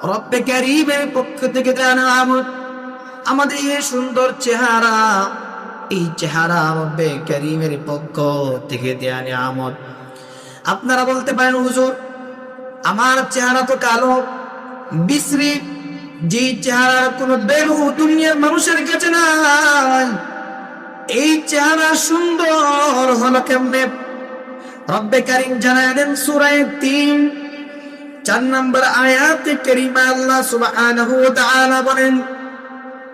রব্বে কারীমের পক্ষ থেকে দেয়া নিয়ামত। আমাদের এই সুন্দর চেহারা, এই চেহারা রব্বে কারীমের পক্ষ থেকে দেয়া নিয়ামত। আপনারা বলতে পারেন, হুজুর আমার চেহারা তো কালো বিশ্রী, যে চেহারার কোনো ভ্যালু দুনিয়ার মানুষের কাছে নাই, এই চেহারা সুন্দর হলো কেমনে? রব্বে কারীম জানায় দেন সূরা ৩ ৪ নম্বর আয়াতে কারিমা আল্লাহ সুবহানাহু ওয়া তাআলা বলেন,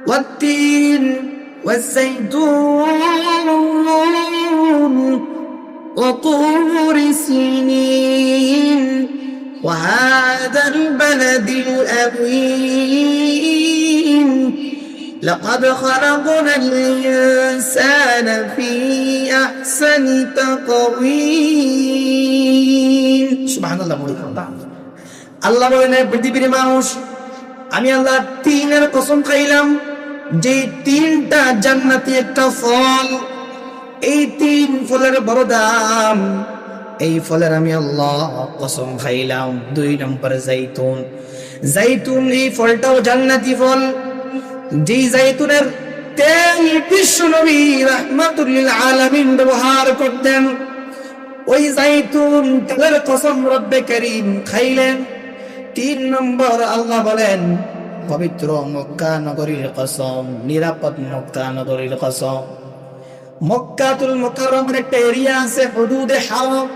ওয়াত-তিন ওয়াজ-যাইতুন ওয়া তুরি সিনিন ওয়া হাযাল বালাদিল আমীন লাকাদ খালাকনাল ইনসানা ফী আহসানি তাকওয়ীম। সুবহানাল্লাহ। আল্লাহ বলেন, পৃথিবীর মানুষ, আমি আল্লাহ তিনের কসম খাইলাম, যে তিনটা জান্নাতি একটা ফল, এই তিন ফলের বড় দাম, এই ফলের আমি আল্লাহ কসম খাইলাম। ২ নম্বর জাইতুন। জাইতুন এই ফলটাও জান্নাতি ফল, যে জাইতুনের তেল বিশ্ব নবী রাহমাতুল লিল আলামিন ব্যবহার করতেন। ওই জাইতুন তেলের কসম রব্বে কারীম খাইলেন। ৩ নম্বর আল্লাহ বলেন, পবিত্র মক্কা নগরীর কসম, নিরাপদ মক্কা নগরীর কসম। মক্কাতুল মুকাররমের একটা এরিয়া আছে, হুদুদে হারাম।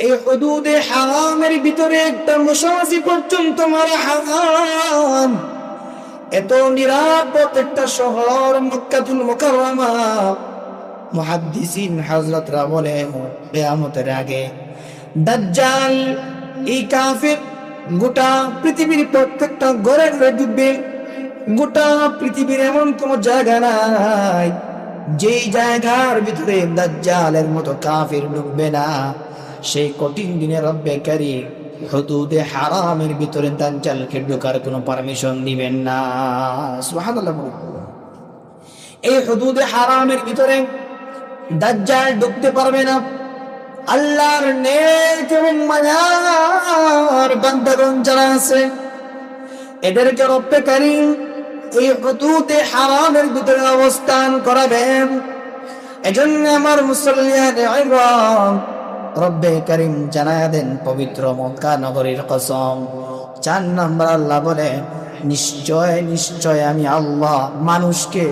এই হুদুদে হারামের ভিতরে একটা মুসাফি পর্যন্ত মারা হারাম। এত নিরাপদ একটা শহর মক্কাতুল মুকাররমা। মুহাদ্দিসিন হযরতরা বলেন, কিয়ামতের আগে দাজ্জাল এই কাফির গোটা পৃথিবীর প্রত্যেকটা ঘরে ঘরে ঢুকবে। গোটা পৃথিবীর এমন কোন জায়গা নাই যেই জায়গার ভিতরে দাজ্জালের মতো কাফির ঢুকবে না। সেই কঠিন দিনে রব্বে কারীম হুদুদে হারামের ভিতরে দাজ্জালকে ঢোকার কোনো পারমিশন দিবেন না। সুবহানাল্লাহ। এই হুদুদে হারামের ভিতরে দাজ্জাল ঢুকতে পারবে না। আল্লাহর নেক এবং মায়ার বান্দাগণ যারা আছে, এদেরকে রব্বে কারীম এই হুদুদে হারামের ভিতরে অবস্থান করাবেন। এজন্য আমার মুসল্লিয়ানে ইকরাম, রব্বে কারীম জানায়া দেন পবিত্র মক্কা নগরীর কসম। ৪ নম্বর আল্লাহ বলে, নিশ্চয় নিশ্চয় আমি আল্লাহ মানুষকে